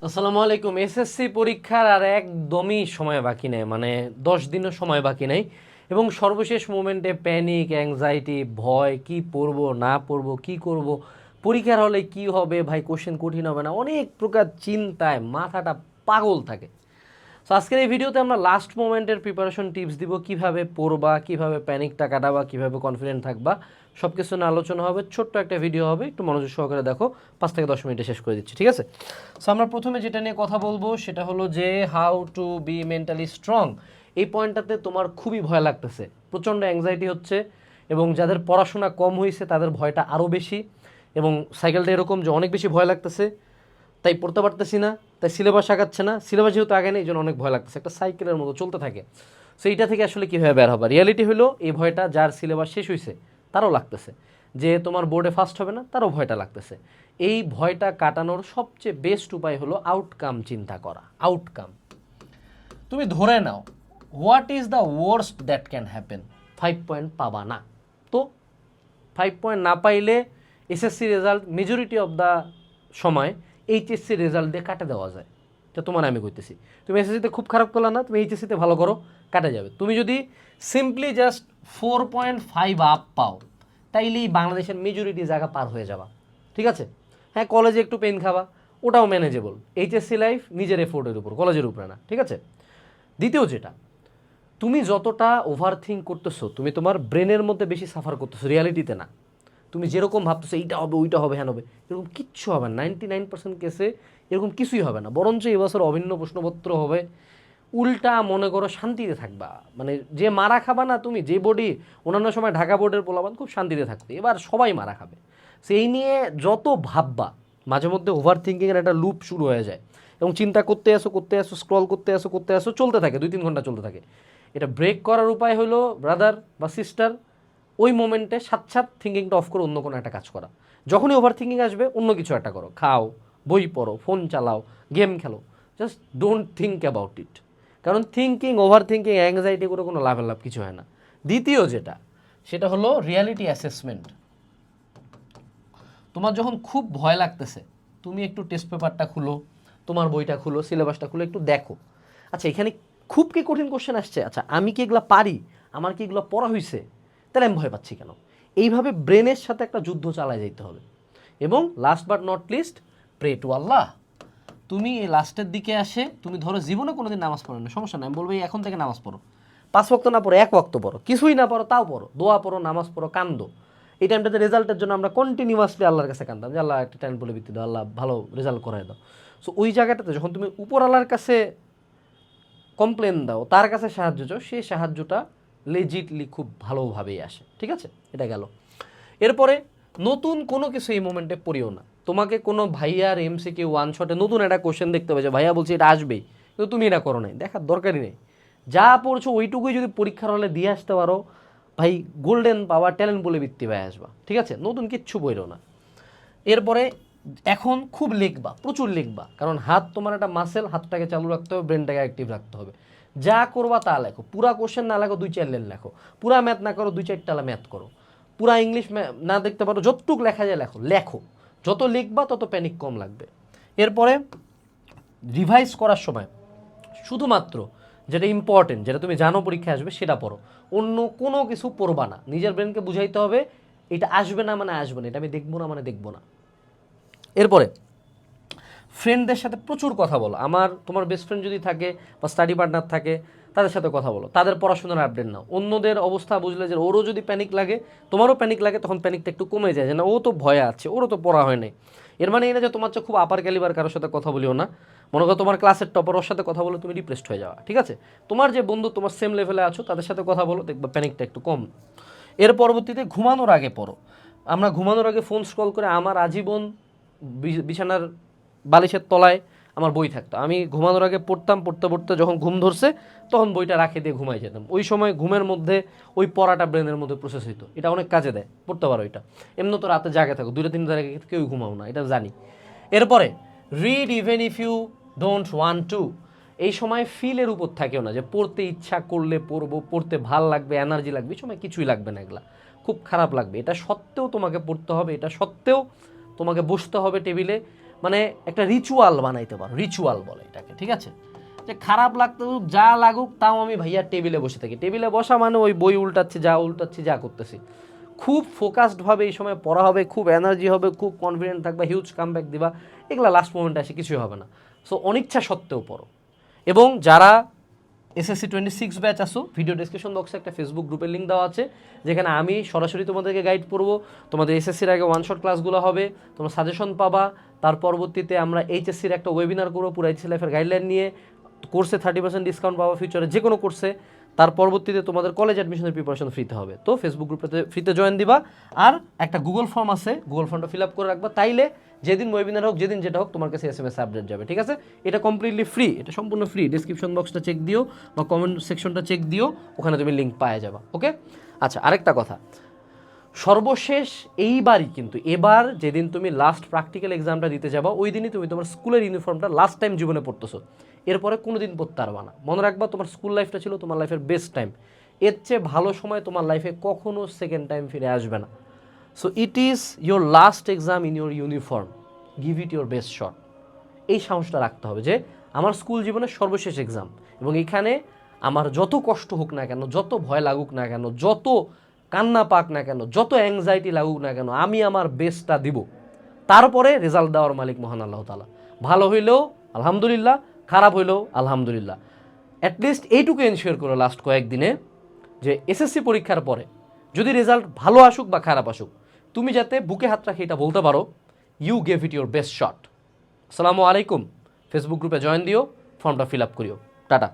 আসসালামু আলাইকুম। এসএসসি পরীক্ষার আর একদমই সময় বাকি নেই, মানে 10 দিনও সময় বাকি নেই। এবং সর্বশেষ মোমেন্টে প্যানিক, অ্যাংজাইটি, ভয়, কি পড়বো না পড়বো, কি করব, পরীক্ষার হলে কি হবে, ভাই কোশ্চেন কঠিন হবে না, অনেক প্রকার চিন্তায় মাথাটা পাগল থাকে। সো আজকের এই ভিডিওতে আমরা লাস্ট মোমেন্টের প্রিপারেশন টিপস দিব, কিভাবে পড়বা, কিভাবে প্যানিকটা কাটাবা, কিভাবে কনফিডেন্ট থাকবা, সব কিছু নিয়ে আলোচনা হবে। ছোট্ট একটা ভিডিও হবে, একটু মনোযোগ সহকারে দেখো। 5 থেকে 10 মিনিটে শেষ করে দিচ্ছি, ঠিক আছে? সো আমরা প্রথমে যেটা নিয়ে কথা বলবো সেটা হলো যে how to be mentally strong. এই পয়েন্টটাতে তোমার খুবই ভয় লাগতেছে, প্রচণ্ড অ্যাংজাইটি হচ্ছে, এবং যাদের পড়াশোনা কম হয়েছে তাদের ভয়টা আরও বেশি। এবং সাইকেলটা এরকম যে অনেক বেশি ভয় লাগতেছে, তাই পড়তে পারতেছি না, তাই সিলেবাস আগাচ্ছে না, সিলেবাস যেহেতু আগে নেই এই জন্য অনেক ভয় লাগতেছে, একটা সাইকেলের মতো চলতে থাকে। সো এইটা থেকে আসলে কীভাবে বের হবে? রিয়ালিটি হলো এই ভয়টা যার সিলেবাস শেষ হয়েছে তারও লাগতেছে, যে তোমার বোর্ডে ফার্স্ট হবে না তারও ভয়টা লাগতেছে। এই ভয়টা কাটানোর সবচেয়ে বেস্ট উপায় হলো আউটকাম চিন্তা করা। আউটকাম তুমি ধরে নাও, what is the worst that can happen? 5 point পাবা না, তো 5 পয়েন্ট না পাইলে SSC result majority of the সময় এইচএসসি রেজাল্ট দিয়ে কাটে দেওয়া যায়। তো তোমার আমি কইতেছি, তুমি এসএসসিতে খুব খারাপ করলা না, তুমি এইচএসসিতে ভালো করো, কাটে যাবে। তুমি যদি সিম্পলি জাস্ট 4.5 আপ পাও, তাইলেই বাংলাদেশের মেজরিটি জায়গা পার হয়ে যাবা, ঠিক আছে? হ্যাঁ, কলেজে একটু পেন খাবা, ওটাও ম্যানেজেবল। এইচএসসি লাইফ নিজের এফোর্টের উপর, কলেজের উপরে না, ঠিক আছে? দ্বিতীয় যেটা, তুমি যতটা ওভার থিঙ্ক করতেছো, তুমি তোমার ব্রেনের মধ্যে বেশি সাফার করতেছো, রিয়ালিটিতে না। তুমি যেরকম ভাবতেছো এইটা হবে, ওইটা হবে, হ্যাঁ হবে, এরকম কিচ্ছু হবে না। 99% কেসে এরকম কিছুই হবে না, বরঞ্চ এবছর অভিন্ন প্রশ্নপত্র হবে। উল্টা মনে করো শান্তিতে থাকবা, মানে যে মারা খাবা না তুমি, যে বডি অন্যান্য সময় ঢাকা বোর্ডের পোলাপান খুব শান্তিতে থাকবে, এবার সবাই মারা খাবে। সেই নিয়ে যত ভাববা, মাঝে মধ্যে ওভার থিঙ্কিংয়ের একটা লুপ শুরু হয়ে যায়, এবং চিন্তা করতে আসো, স্ক্রল করতে আসো, চলতে থাকে, 2-3 ঘন্টা চলতে থাকে। এটা ব্রেক করার উপায় হলো ব্রাদার বা সিস্টার, ওই মোমেন্টে সাত থিঙ্কিংটা অফ করে অন্য কোনো একটা কাজ করা। যখনই ওভার থিঙ্কিং আসবে অন্য কিছু একটা করো, খাও, বই পড়ো, ফোন চালাও, গেম খেলো, just don't think about it. কারণ থিঙ্কিং, ওভার থিঙ্কিং, অ্যাংজাইটি করে কোনো লাভের লাভ কিছু হয় না। দ্বিতীয় যেটা, সেটা হলো রিয়ালিটি অ্যাসেসমেন্ট। তোমার যখন খুব ভয় লাগতেছে, তুমি একটু টেস্ট পেপারটা খুলো, তোমার বইটা খুলো, সিলেবাসটা খুলো, একটু দেখো, আচ্ছা এখানে খুব কি কঠিন কোশ্চেন আসছে, আচ্ছা আমি কি এগুলো পারি, আমার কি এগুলো পড়া হয়েছে, তাহলে আমি ভয় পাচ্ছি কেন? এইভাবে ব্রেনের সাথে একটা যুদ্ধ চালায় যেতে হবে। এবং last but not least, pray to Allah. তুমি এই লাস্টের দিকে আসে, তুমি ধরো জীবনে কোনোদিন নামাজ পড়ো না, সমস্যা নাই, আমি বলবো এখন থেকে নামাজ পড়ো, 5 ওয়াক্ত না পড়ো, 1 ওয়াক্ত পড়ো, কিছুই না পড়ো তাও পড়ো, দোয়া পড়ো, নামাজ পড়ো, কান্দো। এই টাইমটাতে রেজাল্টের জন্য আমরা কন্টিনিউয়াসলি আল্লাহর কাছে কান্দতাম, যে আল্লাহ একটা টাইম বলে ভিত্তি দাও, আল্লাহ ভালো রেজাল্ট করাই দাও। সো ওই জায়গাটাতে যখন তুমি উপর আল্লাহর কাছে কমপ্লেন দাও, তার কাছে সাহায্য চাও, সেই সাহায্যটা লেজিটলি খুব ভালোভাবেই আসে, ঠিক আছে? এটা গেল। এরপরে নতুন কোনো কিছু এই মোমেন্টে পড়িও না। তোমাকে কোনো ভাইয়ার এমসিকিউ ওয়ান শটে নতুন একটা কোশ্চেন দেখতে হবে যে ভাইয়া বলছে এটা আসবেই, কিন্তু তুমি এটা করো নাই, দেখার দরকারই নেই। যা পড়ছো ওইটুকুই যদি পরীক্ষার হলে দিয়ে আসতে পারো, ভাই গোল্ডেন পাওয়ার ট্যালেন্ট বলে বৃত্তি পাই আসবা, ঠিক আছে? নতুন কিচ্ছু পড়ো না। এরপরে এখন খুব লিখবা, প্রচুর লিখবা, কারণ হাত তোমার একটা মাসেল, হাতটাকে চালু রাখতে হবে, ব্রেনটাকে অ্যাক্টিভ রাখতে হবে। যা করবা তা লেখো, পুরা কোশ্চেন না লেখো 2-4 লাইন লেখো, পুরা ম্যাথ না করো 2-4 ম্যাথ করো, পুরা ইংলিশ না দেখতে পারো, যতটুক লেখা যায় লেখো লেখো। যত লিখবা তত প্যানিক কম লাগবে। এরপরে রিভাইজ করার সময় শুধুমাত্র যেটা ইম্পর্টেন্ট, যেটা তুমি জানো পরীক্ষায় আসবে সেটা পড়ো, অন্য কোনো কিছু পড়বা না। নিজের ব্রেনকে বুঝাইতে হবে এটা আসবে না মানে আসবে না, এটা আমি দেখবো না মানে দেখবো না। এরপরে ফ্রেন্ডদের সাথে প্রচুর কথা বলো। তোমার বেস্ট ফ্রেন্ড যদি থাকে বা স্টাডি পার্টনার থাকে, তাদের সাথে কথা বলো, তাদের পড়াশোনার আপডেট নাও। অন্যদের অবস্থা বুঝলে যে ওরও যদি প্যানিক লাগে, তোমারও প্যানিক লাগে, তখন প্যানিকটা একটু কমে যায়, যে না ও তো ভয়ে আছে, ওরও তো পড়া হয় নাই। এর মানে এই না যে তোমার চেয়ে খুব আপার ক্যালিবার কারোর সাথে কথা বলিও না। মনে করো তোমার ক্লাসের টপার, ওর সাথে কথা বলে তুমি ডিপ্রেসড হয়ে যাওয়া, ঠিক আছে? তোমার যে বন্ধু তোমার সেম লেভেলে আছো তাদের সাথে কথা বলো, দেখবা প্যানিকটা একটু কম। এর পরবর্তীতে ঘুমানোর আগে পড়ো। আমরা ঘুমানোর আগে ফোন স্ক্রল করে, আমার আজীবন বিছানার বালিশের তলায় আমার বই থাকতো, আমি ঘুমানোর আগে পড়তাম, পড়তে পড়তে যখন ঘুম ধরছে তখন বইটা রাখে দিয়ে ঘুমাই যেতাম। ওই সময় ঘুমের মধ্যে ওই পড়াটা ব্রেনের মধ্যে প্রসেস হইতো, এটা অনেক কাজে দেয়, পড়তে পারো এটা। এমনি তো রাতে জাগে থাকো, 2-3 আগে কেউ ঘুমাও না, এটা জানি। এরপরে read even if you don't want to. এই সময় ফিলের উপর থাকেও না, যে পড়তে ইচ্ছা করলে পড়বো, পড়তে ভাল লাগবে, এনার্জি লাগবে, এই সময় কিছুই লাগবে না, এগুলা খুব খারাপ লাগবে, এটা সত্ত্বেও তোমাকে পড়তে হবে, এটা সত্ত্বেও তোমাকে বসতে হবে টেবিলে, মানে একটা রিচুয়াল বানাইতে পারো, রিচুয়াল বলে এটাকে, ঠিক আছে? যে খারাপ লাগতে যা লাগুক তাও আমি ভাইয়া টেবিলে বসে থাকি। টেবিলে বসা মানে ওই বই উল্টাচ্ছি, যা করতেছি। খুব ফোকাসডভাবে এই সময় পড়া হবে, খুব এনার্জি হবে, খুব কনফিডেন্ট থাকবে, হিউজ কামব্যাক দিবা, এগুলো লাস্ট মোমেন্টে আসে কিছুই হবে না। সো অনিচ্ছা সত্ত্বেও পড়ো। এবং যারা SSC 26 ব্যাচ আসো, ভিডিও ডিসক্রিপশন বক্সে একটা ফেসবুক গ্রুপের লিঙ্ক দেওয়া আছে, যেখানে আমি সরাসরি তোমাদেরকে গাইড করবো। তোমাদের SSCর আগে ওয়ান শট ক্লাসগুলো হবে, তোমরা সাজেশন পাবা। তার পরবর্তীতে আমরা HSCর একটা ওয়েবিনার করবো পুরো HSC লাইফের গাইডলাইন নিয়ে। কোর্সে 30% ডিসকাউন্ট পাবা ফিউচারে যে কোনো কোর্সে। তার পরবর্তীতে তোমাদের কলেজ অ্যাডমিশনের প্রিপারেশন ফ্রিতে হবে। তো ফেসবুক গ্রুপেতে ফ্রিতে জয়েন দিবা। আর একটা গুগল ফর্ম আছে, গুগল ফর্মটা ফিল আপ করে রাখবা, তাইলে যেদিন ওয়েবিনার হোক, যেদিন যেটা হোক, তোমার কাছে SMS আপডেট যাবে, ঠিক আছে? এটা কমপ্লিটলি ফ্রি, এটা সম্পূর্ণ ফ্রি। ডিসক্রিপশন বক্সটা চেক দিও বা কমেন্ট সেকশনটা চেক দিও, ওখানে তুমি লিঙ্ক পাওয়া যাবা। ওকে? আচ্ছা, আরেকটা কথা, সর্বশেষ এইবারই কিন্তু, এবার যেদিন তুমি লাস্ট প্র্যাকটিক্যাল এক্সামটা দিতে যাবা, ওই দিনই তুমি তোমার স্কুলের ইউনিফর্মটা লাস্ট টাইম জীবনে পড়তেছো। এরপরে কোনো দিন পড়তে পারবা না। মনে রাখবা, তোমার স্কুল লাইফটা ছিল তোমার লাইফের বেস্ট টাইম। এর চেয়ে ভালো সময় তোমার লাইফে কখনো সেকেন্ড টাইম ফিরে আসবে না। So it is your last exam in your uniform, give it your best shot. এই সাহসটা রাখতে হবে যে আমার স্কুল জীবনের সর্বশেষ এক্সাম, এবং এখানে আমার যত কষ্ট হোক না কেন, যত ভয় লাগুক না কেন, যত কান্না পাক না কেন, যত অ্যাংজাইটি লাগুক না কেন, আমি আমার বেস্টটা দিব। তারপরে রেজাল্ট দেওয়ার মালিক মহান আল্লাহ তাআলা। ভালো হইলেও আলহামদুলিল্লাহ, খারাপ হইলেও আলহামদুলিল্লাহ। অ্যাটলিস্ট এইটুকু এনশিওর করো লাস্ট কয়েকদিনে যে SSC পরীক্ষার পরে যদি রেজাল্ট ভালো আসুক বা খারাপ আসুক, তুমি যাতে বুকে হাত রাখে এটা বলতে পারো, you gave it your best shot. আসসালামু আলাইকুম। ফেসবুক গ্রুপে জয়েন দিও, ফর্মটা ফিল আপ করিও। টাটা।